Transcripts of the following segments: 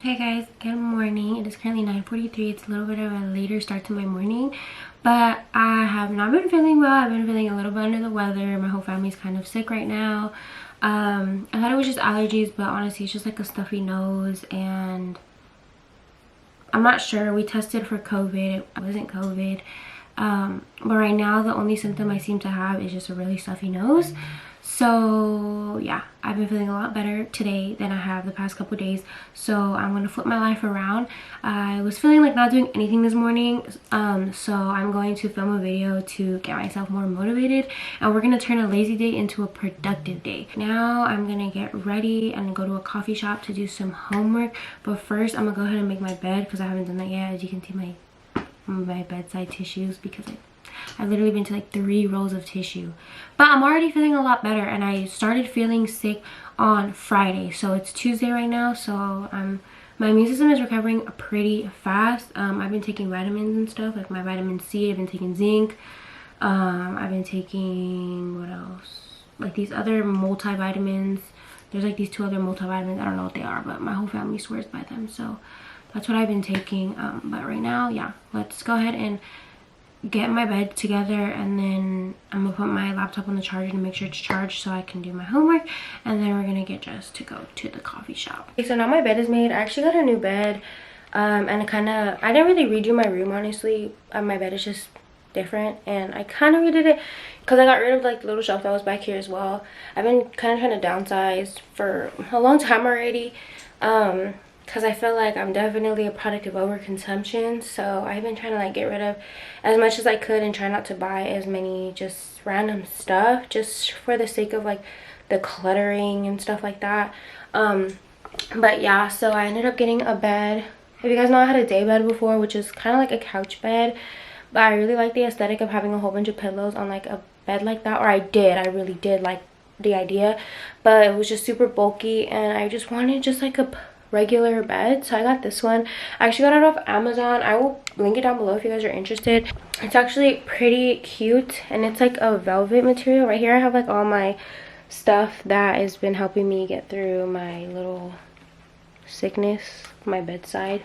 Hey guys, good morning. It is currently 9:43. It's a little bit of a later start to my morning, but I have not been feeling well. I've been feeling a little bit under the weather. My whole family's kind of sick right now. I thought it was just allergies, but honestly it's just like a stuffy nose, and I'm not sure. We tested for COVID. It wasn't COVID. But right now the only symptom I seem to have is just a really stuffy nose. So yeah, I've been feeling a lot better today than I have the past couple days. So I'm gonna flip my life around. I was feeling like not doing anything this morning, so I'm going to film a video to get myself more motivated, and we're gonna turn a lazy day into a productive day. Now I'm gonna get ready and go to a coffee shop to do some homework, but first I'm gonna go ahead and make my bed because I haven't done that yet. As you can see, my bedside tissues, because I've literally been to like 3 rolls of tissue, but I'm already feeling a lot better, and I started feeling sick on Friday, so it's Tuesday right now. So my immune system is recovering pretty fast. I've been taking vitamins and stuff, like my vitamin C. I've been taking zinc. I've been taking, what else, like these other multivitamins. There's like these 2 other multivitamins. I don't know what they are, but my whole family swears by them, so that's what I've been taking. But right now, yeah, let's go ahead and get my bed together, and then I'm gonna put my laptop on the charger to make sure it's charged so I can do my homework, and then we're gonna get dressed to go to the coffee shop. Okay, so now my bed is made. I actually got a new bed, and I didn't really redo my room, honestly. My bed is just different, and I kind of redid it because I got rid of like the little shelf that was back here as well. I've been kind of trying to downsize for a long time already, because I feel like I'm definitely a product of overconsumption. So I've been trying to like get rid of as much as I could and try not to buy as many just random stuff, just for the sake of like the cluttering and stuff like that. But yeah, so I ended up getting a bed. If you guys know, I had a day bed before, which is kind of like a couch bed, but I really like the aesthetic of having a whole bunch of pillows on like a bed like that. Or I really did like the idea, but it was just super bulky, and I just wanted just like a regular bed, so I got this one. I actually got it off Amazon. I will link it down below if you guys are interested. It's actually pretty cute, and it's like a velvet material. Right here I have like all my stuff that has been helping me get through my little sickness, my bedside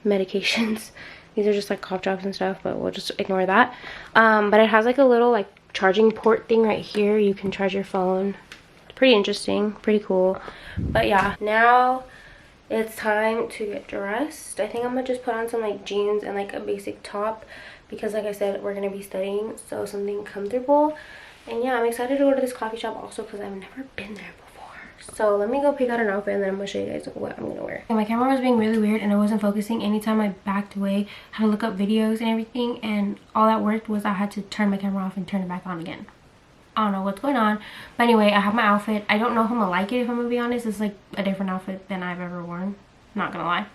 medications. These are just like cough drops and stuff, but we'll just ignore that. But it has like a little like charging port thing right here. You can charge your phone. It's pretty interesting, pretty cool. But yeah, now it's time to get dressed. I think I'm gonna just put on some like jeans and like a basic top, because like I said, we're gonna be studying, so something comfortable. And yeah, I'm excited to go to this coffee shop also because I've never been there before. So let me go pick out an outfit, and then I'm gonna show you guys what I'm gonna wear. And my camera was being really weird, and it wasn't focusing. Anytime I backed away, I had to look up videos and everything, and all that worked was I had to turn my camera off and turn it back on again. I don't know what's going on, but anyway, I have my outfit. I don't know if I'm gonna like it, if I'm gonna be honest. It's like a different outfit than I've ever worn, not gonna lie.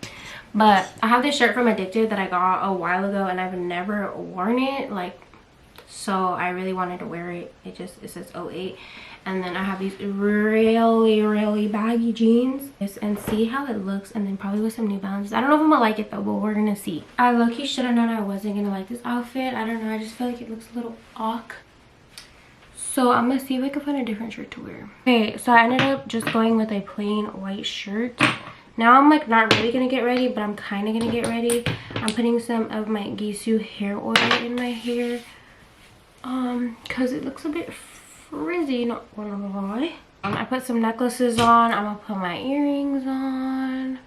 But I have this shirt from Addicted that I got a while ago, and I've never worn it, like, so I really wanted to wear it. It says 08. And then I have these really baggy jeans, and see how it looks, and then probably with some New Balances. I don't know if I'm gonna like it though, but we're gonna see. I low-key should have known I wasn't gonna like this outfit. I don't know, I just feel like it looks a little awk. So I'm gonna see if I can find a different shirt to wear. Okay, so I ended up just going with a plain white shirt. Now I'm like not really gonna get ready, but I'm kind of gonna get ready. I'm putting some of my Gisou hair oil in my hair, because it looks a bit frizzy, not gonna lie. I put some necklaces on. I'm gonna put my earrings on.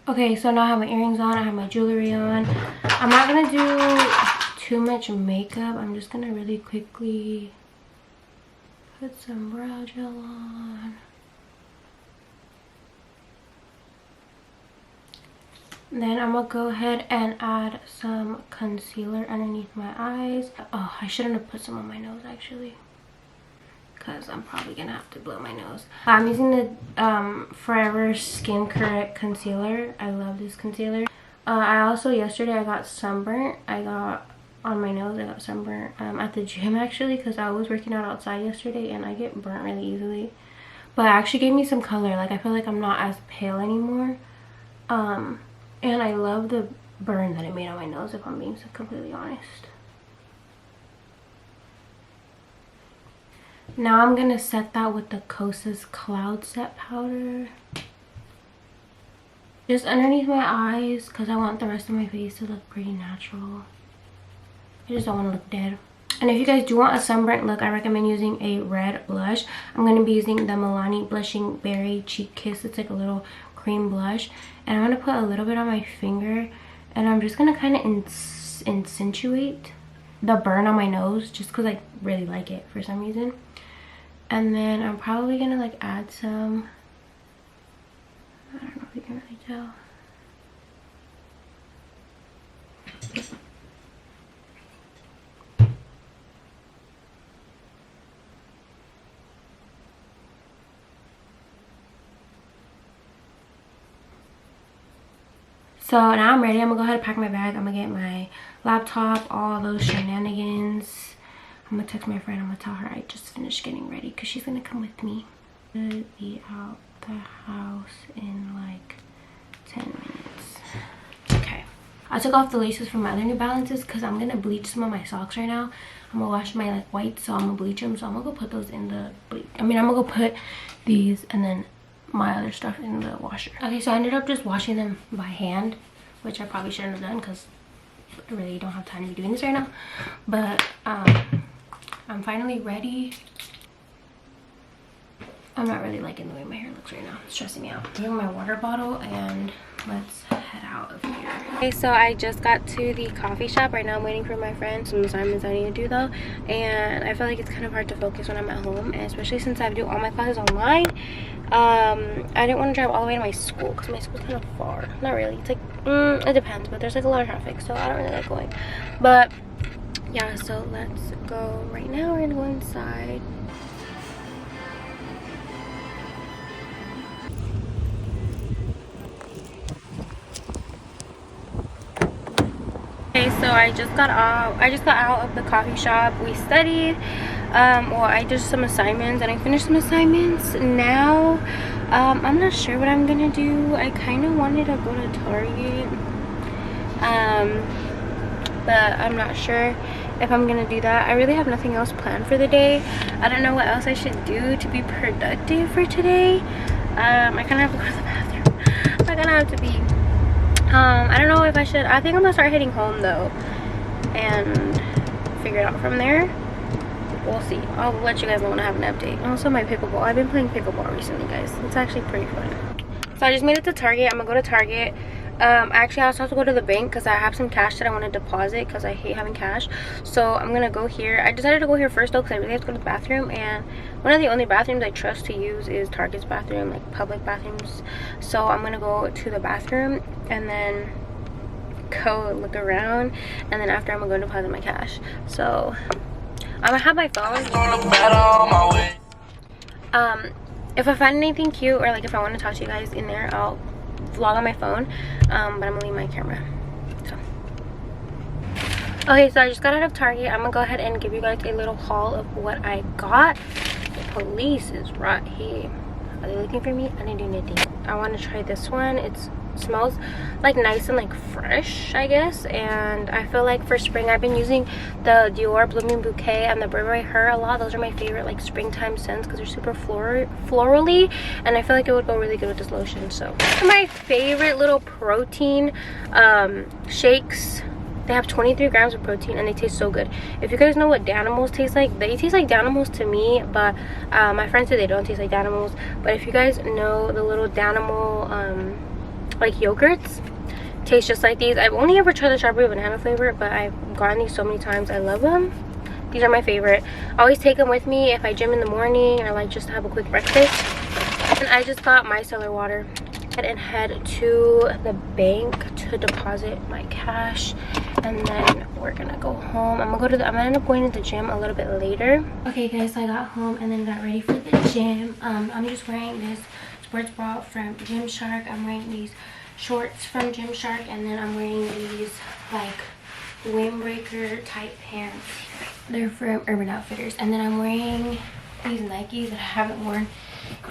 Okay, so now I have my earrings on, I have my jewelry on. I'm not gonna do too much makeup. I'm just gonna really quickly put some brow gel on. Then I'm gonna go ahead and add some concealer underneath my eyes. Oh, I shouldn't have put some on my nose actually, because I'm probably gonna have to blow my nose. I'm using the Forever Skin Correct concealer. I love this concealer. I also, yesterday I got sunburnt. On my nose, I got sunburnt at the gym actually, because I was working out outside yesterday and I get burnt really easily. But it actually gave me some color. Like, I feel like I'm not as pale anymore. And I love the burn that it made on my nose, if I'm being completely honest. Now I'm gonna set that with the Kosas Cloud Set Powder. Just underneath my eyes, because I want the rest of my face to look pretty natural. I just don't want to look dead. And if you guys do want a sunburnt look, I recommend using a red blush. I'm going to be using the Milani Blushing Berry Cheek Kiss. It's like a little cream blush. And I'm going to put a little bit on my finger. And I'm just going to kind of accentuate the burn on my nose, just because I really like it for some reason. And then I'm probably going to like add some, I don't know if you can really tell. So now I'm ready. I'm gonna go ahead and pack my bag. I'm gonna get my laptop, all those shenanigans. I'm gonna text my friend. I'm gonna tell her I just finished getting ready because she's gonna come with me. I'll be out the house in like 10 minutes. Okay. I took off the laces from my other New Balances because I'm gonna bleach some of my socks right now. I'm gonna wash my like whites, so I'm gonna bleach them. So I'm gonna go put those in the I'm gonna go put these and then my other stuff in the washer. Okay, so I ended up just washing them by hand, which I probably shouldn't have done because I really don't have time to be doing this right now. But I'm finally ready. I'm not really liking the way my hair looks right now. It's stressing me out. I'm getting my water bottle and let's head out of here. Okay, so I just got to the coffee shop. Right now I'm waiting for my friend. Some assignments I need to do though. And I feel like it's kind of hard to focus when I'm at home. And especially since I do all my classes online. I didn't want to drive all the way to my school because my school's kind of far. Not really. It's like, it depends. But there's like a lot of traffic. So I don't really like going. But yeah, so let's go right now. We're going to go inside. Okay, so I just got out of the coffee shop. We studied. Well, I did some assignments and I finished some assignments. Now I'm not sure what I'm gonna do. I kind of wanted to go to Target, but I'm not sure if I'm gonna do that. I really have nothing else planned for the day. I don't know what else I should do to be productive for today. I kind of have to go to the bathroom. I kind of have to be I don't know if I should. I think I'm gonna start heading home though and figure it out from there. We'll see. I'll let you guys know when I have an update. Also my pickleball. I've been playing pickleball recently, guys. It's actually pretty fun. So I just made it to Target. I'm gonna go to Target. Actually, I also have to go to the bank because I have some cash that I want to deposit because I hate having cash. So I'm gonna go here. I decided to go here first though because I really have to go to the bathroom, and one of the only bathrooms I trust to use is Target's bathroom, like public bathrooms. So I'm gonna go to the bathroom and then go look around, and then after I'm gonna go deposit my cash. So I'm gonna have my phone. If I find anything cute or like if I want to talk to you guys in there, I'll vlog on my phone, but I'm gonna leave my camera. So okay, so I just got out of Target. I'm gonna go ahead and give you guys a little haul of what I got. The police is right here. Are they looking for me? I didn't do anything. I want to try this one. It smells like nice and like fresh, I guess, and I feel like for spring I've been using the Dior Blooming Bouquet and the Burberry Her a lot. Those are my favorite like springtime scents because they're super florally, and I feel like it would go really good with this lotion. So my favorite little protein shakes. They have 23 grams of protein and they taste so good. If you guys know what Danimals taste like, they taste like Danimals to me, but my friends say they don't taste like Danimals. But if you guys know the little Danimal like yogurts, taste just like these. I've only ever tried the strawberry banana flavor, but I've gotten these so many times. I love them. These are my favorite. I always take them with me if I gym in the morning or like just to have a quick breakfast. And I just got micellar water. And head to the bank to deposit my cash, and then we're gonna go home. I'm gonna end up going to the gym a little bit later. Okay guys, so I got home and then got ready for the gym. I'm just wearing this sports bra from Gymshark. I'm wearing these shorts from Gymshark, and then I'm wearing these like windbreaker type pants. They're from Urban Outfitters. And then I'm wearing these Nikes that I haven't worn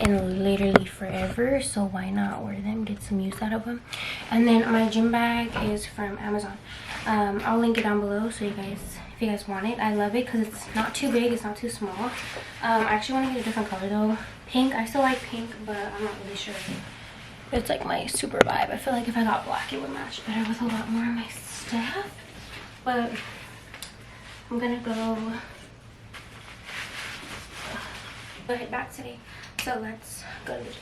in literally forever, so why not wear them, get some use out of them. And then my gym bag is from Amazon. I'll link it down below so you guys, if you guys want it. I love it because it's not too big, it's not too small. I actually want to get a different color though. Pink, I still like pink, but I'm not really sure. It's like my super vibe. I feel like if I got black, it would match better with a lot more of my stuff. But I'm gonna go hit back today. So let's go to the gym.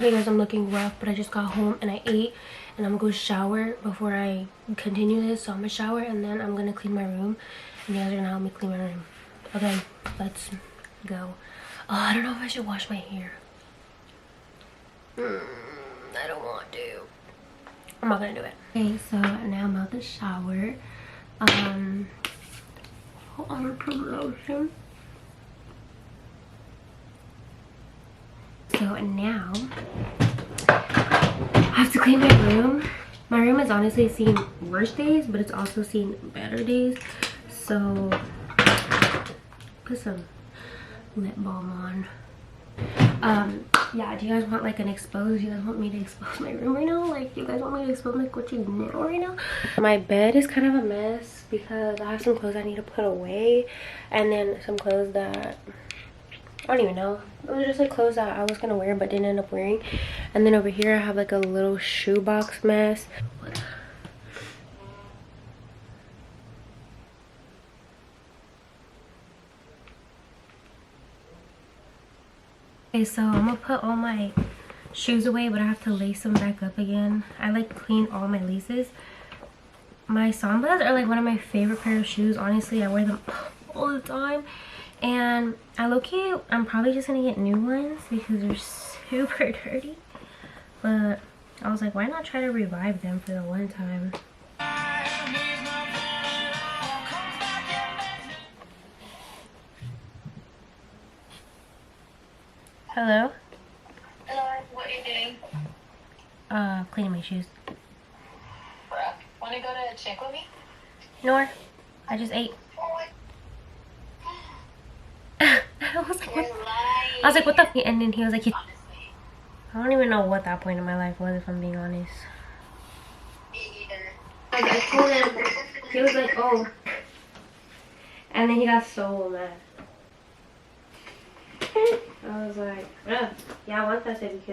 Hey guys, I'm looking rough, but I just got home and I ate, and I'm gonna go shower before I continue this. So I'm gonna shower and then I'm gonna clean my room, and you guys are gonna help me clean my room. Okay, let's go. Oh, I don't know if I should wash my hair. I don't want to. I'm not gonna do it. Okay, so now I'm out the shower. I'm gonna put lotion. So now I have to clean my room. My room has honestly seen worse days, but it's also seen better days. So put some lip balm on. Yeah, do you guys want like an expose? You guys want me to expose my room right now? Like, you guys want me to expose my Gucci nail right now? My bed is kind of a mess because I have some clothes I need to put away, and then some clothes that I don't even know. It was just like clothes that I was gonna wear but didn't end up wearing. And then over here I have like a little shoebox mess. Okay, so I'm gonna put all my shoes away, but I have to lace them back up again. I like clean all my laces. My Sambas are like one of my favorite pair of shoes. Honestly, I wear them all the time. And I'm probably just gonna get new ones because they're super dirty. But I was like, why not try to revive them for the one time? Hello? Hello, what are you doing? Cleaning my shoes. Bruh, wanna go to check with me? Nor, I just ate. I was like, what the f? And then he was like, I don't even know what that point in my life was, if I'm being honest. Me either. I told him, he was like, oh. And then he got so mad. I was like, yeah, I want that because